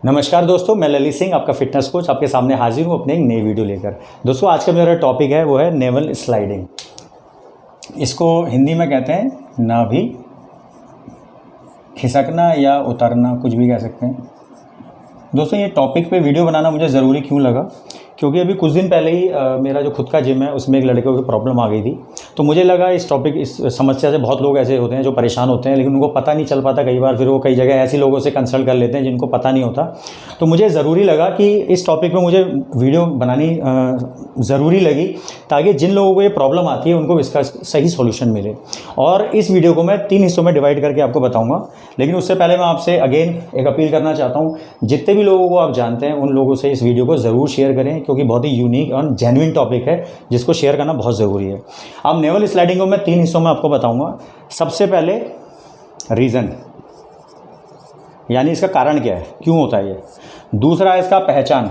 नमस्कार दोस्तों, मैं ललित सिंह, आपका फिटनेस कोच, आपके सामने हाजिर हूँ अपने एक नई वीडियो लेकर। दोस्तों, आज का मेरा टॉपिक है वो है नेवल स्लाइडिंग। इसको हिंदी में कहते हैं नाभि खिसकना या उतरना, कुछ भी कह सकते हैं। दोस्तों, ये टॉपिक पे वीडियो बनाना मुझे ज़रूरी क्यों लगा, क्योंकि अभी कुछ दिन पहले ही मेरा जो खुद का जिम है उसमें एक लड़के को प्रॉब्लम आ गई थी। तो मुझे लगा इस समस्या से बहुत लोग ऐसे होते हैं जो परेशान होते हैं, लेकिन उनको पता नहीं चल पाता कई बार। फिर वो कई जगह ऐसे लोगों से कंसल्ट कर लेते हैं जिनको पता नहीं होता। तो मुझे ज़रूरी लगा कि इस टॉपिक पे मुझे वीडियो बनानी ज़रूरी लगी, ताकि जिन लोगों को ये प्रॉब्लम आती है उनको इसका सही सोल्यूशन मिले। और इस वीडियो को मैं 3 हिस्सों में डिवाइड करके आपको बताऊँगा। लेकिन उससे पहले मैं आपसे अगेन एक अपील करना चाहता हूँ, जितने भी लोगों को आप जानते हैं उन लोगों से इस वीडियो को ज़रूर शेयर करें, क्योंकि बहुत ही यूनिक और जेन्युइन टॉपिक है जिसको शेयर करना बहुत ज़रूरी है। अब नेवल स्लाइडिंग को मैं 3 हिस्सों में आपको बताऊंगा। सबसे पहले रीज़न, यानी इसका कारण क्या है, क्यों होता है ये। दूसरा है इसका पहचान,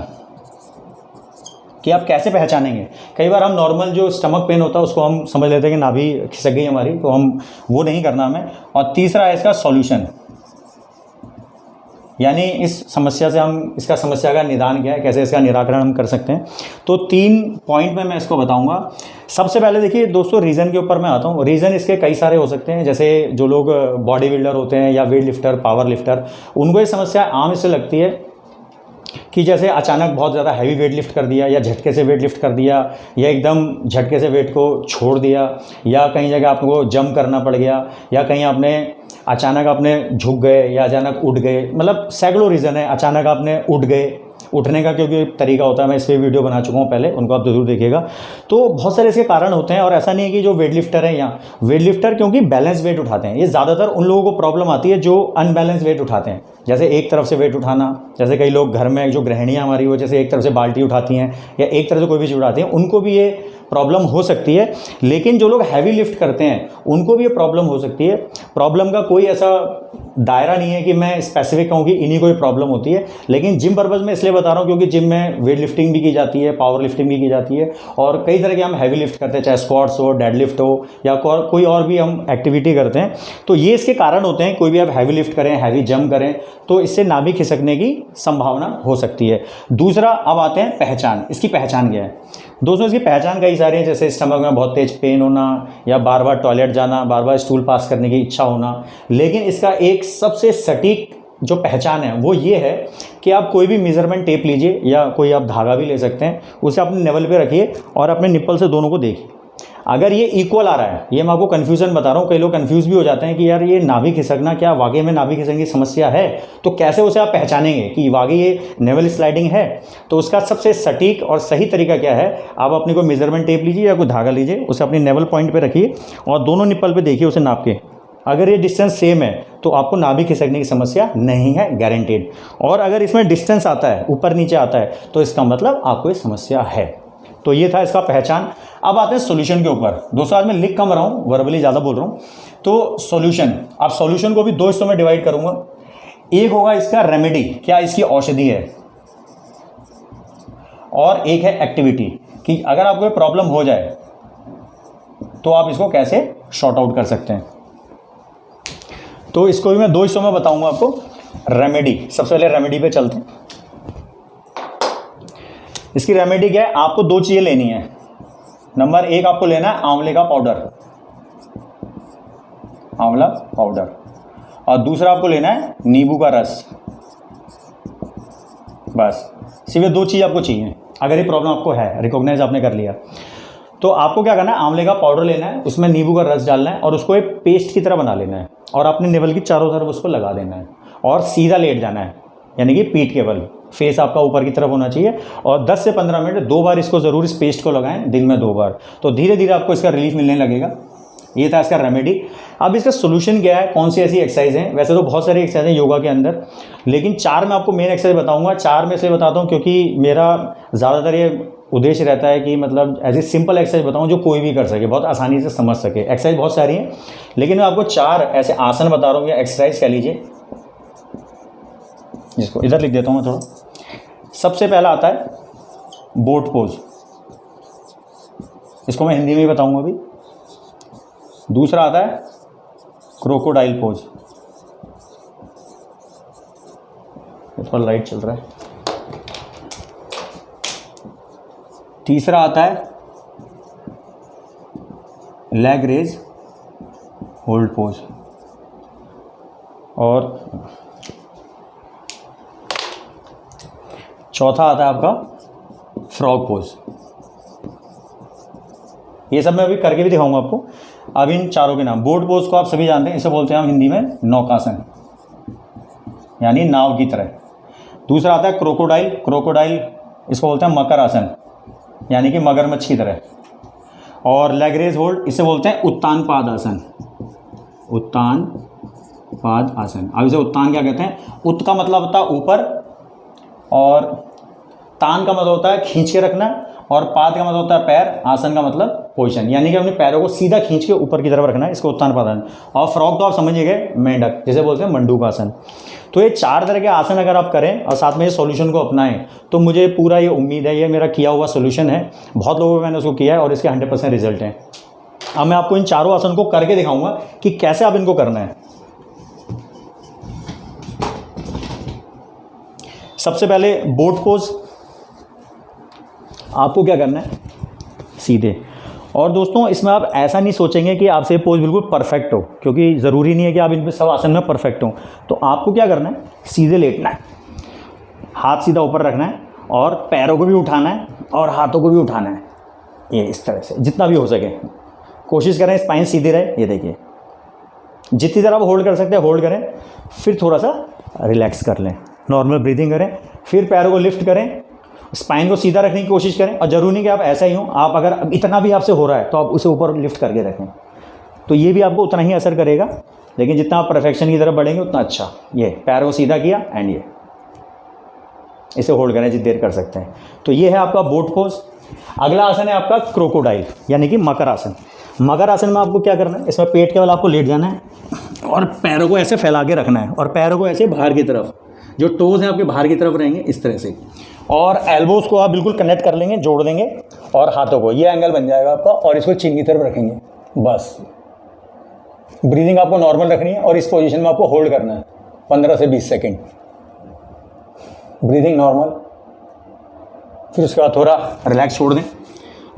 कि आप कैसे पहचानेंगे। कई बार हम नॉर्मल जो स्टमक पेन होता है उसको हम समझ लेते हैं कि नाभि खिसक गई हमारी, तो हम वो नहीं करना हमें। और तीसरा है इसका सॉल्यूशन, यानी इस समस्या से हम इसका समस्या का निदान क्या है, कैसे इसका निराकरण हम कर सकते हैं। तो 3 पॉइंट में मैं इसको बताऊंगा। सबसे पहले देखिए दोस्तों, रीज़न के ऊपर मैं आता हूँ। रीज़न इसके कई सारे हो सकते हैं, जैसे जो लोग बॉडी बिल्डर होते हैं या वेट लिफ्टर, पावर लिफ्टर, उनको ये समस्या आम इससे लगती है कि जैसे अचानक बहुत ज़्यादा हैवी वेट लिफ्ट कर दिया, या झटके से वेट लिफ्ट कर दिया, या एकदम झटके से वेट को छोड़ दिया, या कहीं जगह आपको जंप करना पड़ गया, या कहीं अचानक आपने झुक गए, या अचानक उठ गए। मतलब सैकड़ों रीज़न है। अचानक आपने उठ गए, उठने का क्योंकि तरीका होता है, मैं इस पर वीडियो बना चुका हूँ पहले, उनको आप जरूर देखिएगा। तो बहुत सारे इसके कारण होते हैं। और ऐसा नहीं है कि जो वेट लिफ्टर है, या वेट लिफ्टर क्योंकि बैलेंस वेट उठाते हैं, ये ज़्यादातर उन लोगों को प्रॉब्लम आती है जो अनबैलेंस वेट उठाते हैं। जैसे एक तरफ से वेट उठाना, जैसे कई लोग घर में जो गृहिणियाँ हमारी वो जैसे एक तरफ से बाल्टी उठाती हैं या एक तरफ से कोई भी चीज़ उठाती हैं, उनको भी ये प्रॉब्लम हो सकती है। लेकिन जो लोग हैवी लिफ्ट करते हैं उनको भी ये प्रॉब्लम हो सकती है। प्रॉब्लम का कोई ऐसा दायरा नहीं है कि मैं स्पेसिफिक कहूँ कि इन्हीं को ये प्रॉब्लम होती है। लेकिन जिम पर्पज़ में इसलिए बता रहा हूँ क्योंकि जिम में वेट लिफ्टिंग भी की जाती है, पावर लिफ्टिंग भी की जाती है, और कई तरह के हम हैवी लिफ्ट करते हैं, चाहे स्क्वाट्स हो, डेड लिफ्ट हो, या कोई और भी हम एक्टिविटी करते हैं। तो ये इसके कारण होते हैं। कोई भी आप हैवी लिफ्ट करें, हैवी जंप करें, तो इससे नाभि खिसकने की संभावना हो सकती है। दूसरा, अब आते हैं पहचान। इसकी पहचान क्या है दोस्तों? इसकी पहचान कई सारी है, जैसे स्टमक में बहुत तेज पेन होना, या बार बार टॉयलेट जाना, बार बार स्टूल पास करने की इच्छा होना। लेकिन इसका एक सबसे सटीक जो पहचान है वो ये है कि आप कोई भी मेजरमेंट टेप लीजिए, या कोई आप धागा भी ले सकते हैं, उसे अपने नेवल पे रखिए और अपने निप्पल से दोनों को देखिए। अगर ये इक्वल आ रहा है, ये मैं आपको कन्फ्यूज़न बता रहा हूँ, कई लोग कन्फ्यूज़ भी हो जाते हैं कि यार ये नाभि खिसकना क्या वाकई में नाभि खिसकने की समस्या है, तो कैसे उसे आप पहचानेंगे कि वाकई ये नेवल स्लाइडिंग है। तो उसका सबसे सटीक और सही तरीका क्या है, आप अपनी कोई मेजरमेंट टेप लीजिए या कोई धागा लीजिए, उसे अपनी नेवल पॉइंट पर रखिए और दोनों निप्पल पर देखिए, उसे नाप के। अगर ये डिस्टेंस सेम है तो आपको नाभि खिसकने की समस्या नहीं है, गारंटेड। और अगर इसमें डिस्टेंस आता है, ऊपर नीचे आता है, तो इसका मतलब आपको ये समस्या है। तो ये था इसका पहचान। अब आते हैं सॉल्यूशन के ऊपर। दोस्तों, आज मैं लिख कम रहा हूँ, वर्बली ज़्यादा बोल रहा हूँ। तो सॉल्यूशन, अब सॉल्यूशन को भी 2 हिस्सों में डिवाइड करूँगा। एक होगा इसका रेमेडी, क्या इसकी औषधि है, और एक है एक्टिविटी, कि अगर आपको प्रॉब्लम हो जाए तो आप इसको कैसे शॉर्ट आउट कर सकते हैं। तो इसको भी मैं 2 हिस्सों में बताऊंगा आपको। रेमेडी, सबसे पहले रेमेडी पे चलते हैं। इसकी रेमेडी क्या है, आपको 2 चीज़ें लेनी है। नंबर 1 आपको लेना है आंवले का पाउडर, आंवला पाउडर, और दूसरा आपको लेना है नींबू का रस। बस सिर्फ 2 चीज़ आपको चाहिए। अगर ये प्रॉब्लम आपको है, रिकॉग्नाइज आपने कर लिया, तो आपको क्या करना है, आंवले का पाउडर लेना है, उसमें नींबू का रस डालना है, और उसको एक पेस्ट की तरह बना लेना है, और अपने नेवल की चारों तरफ उसको लगा देना है, और सीधा लेट जाना है, यानी कि पीठ के बल। फेस आपका ऊपर की तरफ होना चाहिए, और 10 से 15 मिनट 2 बार इसको ज़रूर इस पेस्ट को लगाएं, दिन में 2 बार। तो धीरे धीरे आपको इसका रिलीफ मिलने लगेगा। ये था इसका रेमेडी। अब इसका सोल्यूशन क्या है, कौन सी ऐसी एक्सरसाइज हैं। वैसे तो बहुत सारी एक्सरसाइज हैं योगा के अंदर, लेकिन 4 मैं आपको मेन एक्सरसाइज बताऊंगा। 4 में से बताता हूँ क्योंकि मेरा ज़्यादातर ये उद्देश्य रहता है कि मतलब ऐसी सिंपल एक्सरसाइज बताऊँ जो कोई भी कर सके, बहुत आसानी से समझ सके। एक्सरसाइज बहुत सारी हैं, लेकिन मैं आपको 4 ऐसे आसन बता रहा हूँ, या एक्सरसाइज कह लीजिए, जिसको इधर लिख देता हूँ मैं थोड़ा। सबसे पहला आता है बोट पोज, इसको मैं हिंदी में ही बताऊंगा अभी। दूसरा आता है क्रोकोडाइल पोज, ऊपर लाइट चल रहा है। तीसरा आता है लेग रेज होल्ड पोज, और चौथा आता है आपका फ्रॉग पोज। ये सब मैं अभी करके भी दिखाऊंगा आपको। अब इन चारों के नाम, बोट पोज को आप सभी जानते हैं, इसे बोलते हैं हम हिंदी में नौकासन, यानी नाव की तरह। दूसरा आता है क्रोकोडाइल, क्रोकोडाइल इसको बोलते हैं मकर आसन, यानी कि मगरमच्छ की तरह। और लेग रेज होल्ड, इसे बोलते हैं उत्तान पाद आसन, उत्तान पाद आसन। अब इसे उत्तान क्या कहते हैं? उत का मतलब होता है ऊपर, और तान का मतलब होता है खींच के रखना, और पाद का मतलब होता है पैर, आसन का मतलब पोजीशन, यानी कि अपने पैरों को सीधा खींच के ऊपर की तरफ रखना है, इसको उत्तान पाद आसन। और फ्रॉग तो आप समझिए गए, मेंढक जिसे बोलते हैं मंडूक आसन। तो ये 4 तरह के आसन अगर आप करें और साथ में ये सॉल्यूशन को अपनाएं, तो मुझे पूरा ये उम्मीद है, ये मेरा किया हुआ सॉल्यूशन है, बहुत लोगों को मैंने उसको किया है और इसके 100% रिजल्ट हैं। अब मैं आपको इन चारों आसन को करके दिखाऊंगा कि कैसे आप इनको करना है। सबसे पहले बोट पोज, आपको क्या करना है? सीधे। और दोस्तों इसमें आप ऐसा नहीं सोचेंगे कि आपसे पोज बिल्कुल परफेक्ट हो, क्योंकि ज़रूरी नहीं है कि आप इन सब आसन में परफेक्ट हो। तो आपको क्या करना है? सीधे लेटना है, हाथ सीधा ऊपर रखना है, और पैरों को भी उठाना है और हाथों को भी उठाना है, ये इस तरह से जितना भी हो सके। कोशिश करें स्पाइन सीधी रहे। ये देखिए, जितनी देर आप होल्ड कर सकते हैं होल्ड करें, फिर थोड़ा सा रिलैक्स कर लें, नॉर्मल ब्रीदिंग करें, फिर पैरों को लिफ्ट करें, स्पाइन को सीधा रखने की कोशिश करें। और ज़रूरी नहीं कि आप ऐसा ही हो, आप अगर इतना भी आपसे हो रहा है तो आप उसे ऊपर लिफ्ट करके रखें, तो ये भी आपको उतना ही असर करेगा। लेकिन जितना आप परफेक्शन की तरफ बढ़ेंगे उतना अच्छा। ये पैरों को सीधा किया एंड ये इसे होल्ड करें जितनी देर कर सकते हैं। तो ये है आपका बोट पोज। अगला आसन है आपका क्रोकोडाइल, यानी कि मकर आसन। मकर आसन में आपको क्या करना है? इसमें पेट के बल आपको लेट जाना है और पैरों को ऐसे फैला के रखना है, और पैरों को ऐसे बाहर की तरफ, जो टोज़ हैं आपके बाहर की तरफ रहेंगे इस तरह से, और एल्बोज़ को आप बिल्कुल कनेक्ट कर लेंगे, जोड़ देंगे, और हाथों को, ये एंगल बन जाएगा आपका, और इसको चिन की तरफ रखेंगे। बस ब्रीदिंग आपको नॉर्मल रखनी है, और इस पोजीशन में आपको होल्ड करना है 15 से 20 सेकेंड, ब्रीदिंग नॉर्मल। फिर उसके बाद थोड़ा रिलैक्स छोड़ दें,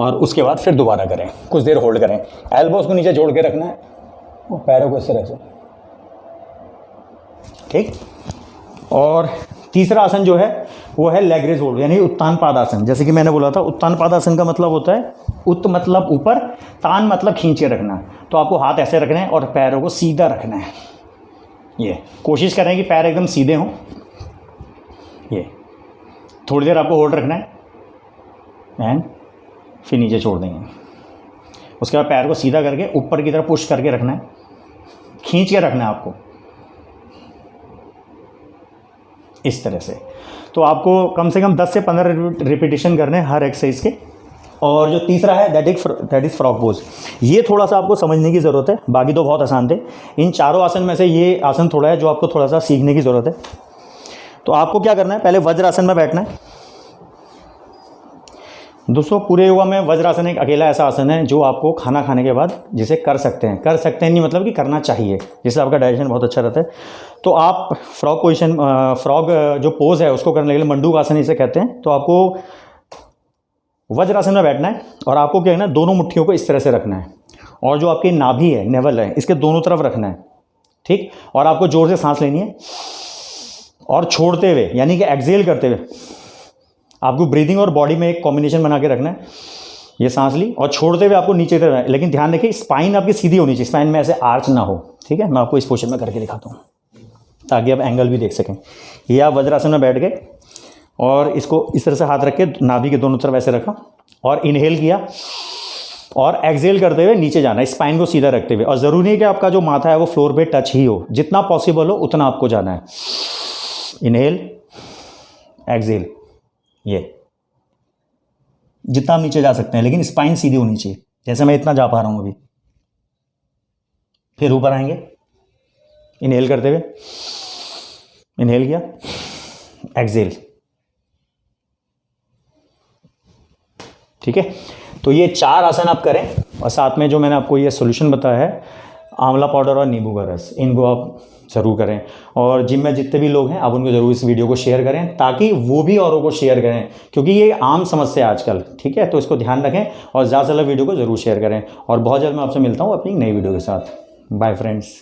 और उसके बाद फिर दोबारा करें, कुछ देर होल्ड करें। एल्बोज़ को नीचे जोड़ के रखना है, और पैरों को इस तरह से, ठीक। और तीसरा आसन जो है वो है लेग रेज होल्ड, यानी उत्तान पाद आसन। जैसे कि मैंने बोला था, उत्तान पाद आसन का मतलब होता है उत मतलब ऊपर, तान मतलब खींच के रखना। तो आपको हाथ ऐसे रखने हैं और पैरों को सीधा रखना है। ये कोशिश करें कि पैर एकदम सीधे हों। ये थोड़ी देर आपको होल्ड रखना है एंड फिर नीचे छोड़ देंगे। उसके बाद पैर को सीधा करके ऊपर की तरफ पुश करके रखना है, खींच के रखना है आपको इस तरह से। तो आपको कम से कम 10 से 15 रिपीटिशन करने हैं हर एक्सरसाइज के। और जो तीसरा है दैट इज़ फ्रॉग पोज। ये थोड़ा सा आपको समझने की ज़रूरत है, बाकी तो बहुत आसान थे। इन चारों आसन में से ये आसन थोड़ा है जो आपको थोड़ा सा सीखने की ज़रूरत है। तो आपको क्या करना है? पहले वज्रासन में बैठना है। दोस्तों पूरे योगा में वज्रासन एक अकेला ऐसा आसन है जो आपको खाना खाने के बाद जिसे कर सकते हैं नहीं मतलब कि करना चाहिए, जिससे आपका डाइजेशन बहुत अच्छा रहता है। तो आप फ्रॉग पोजीशन, फ्रॉग जो पोज है उसको करने के लिए मंडूक आसन इसे कहते हैं। तो आपको वज्रासन में बैठना है, और आपको क्या है ना, दोनों मुट्ठियों को इस तरह से रखना है, और जो आपकी नाभि है, नेवल है, इसके दोनों तरफ रखना है, ठीक। और आपको जोर से सांस लेनी है, और छोड़ते हुए यानी कि एक्सहेल करते हुए आपको ब्रीदिंग और बॉडी में एक कॉम्बिनेशन बना के रखना है। ये सांस ली और छोड़ते हुए आपको नीचे तरफ है, लेकिन ध्यान रखिए स्पाइन आपकी सीधी होनी चाहिए, स्पाइन में ऐसे आर्च ना हो, ठीक है। मैं आपको इस पोजीशन में करके दिखाता हूँ ताकि आप एंगल भी देख सकें। ये आप वज्रासन में बैठ गए, और इसको इस तरह से हाथ रख के नाभि के दोनों तरफ ऐसे रखा, और इनहेल किया, और एक्सहेल करते हुए नीचे जाना है स्पाइन को सीधा रखते हुए। और ज़रूरी नहीं है कि आपका जो माथा है वो फ्लोर पे टच ही हो, जितना पॉसिबल हो उतना आपको जाना है। इनहेल, एक्सहेल, ये जितना आप नीचे जा सकते हैं, लेकिन स्पाइन सीधी होनी चाहिए, जैसे मैं इतना जा पा रहा हूँ अभी। फिर ऊपर आएंगे, इनहेल करते हुए, इनहेल किया, एक्सहेल, ठीक है। तो ये 4 आसन आप करें, और साथ में जो मैंने आपको ये सॉल्यूशन बताया है आंवला पाउडर और नींबू का रस, इनको आप ज़रूर करें। और जिम में जितने भी लोग हैं आप उनको ज़रूर इस वीडियो को शेयर करें ताकि वो भी औरों को शेयर करें, क्योंकि ये आम समस्या है आजकल, ठीक है। तो इसको ध्यान रखें और ज़्यादा से ज़्यादा वीडियो को ज़रूर शेयर करें। और बहुत जल्द मैं आपसे मिलता हूँ अपनी नई वीडियो के साथ। Bye friends.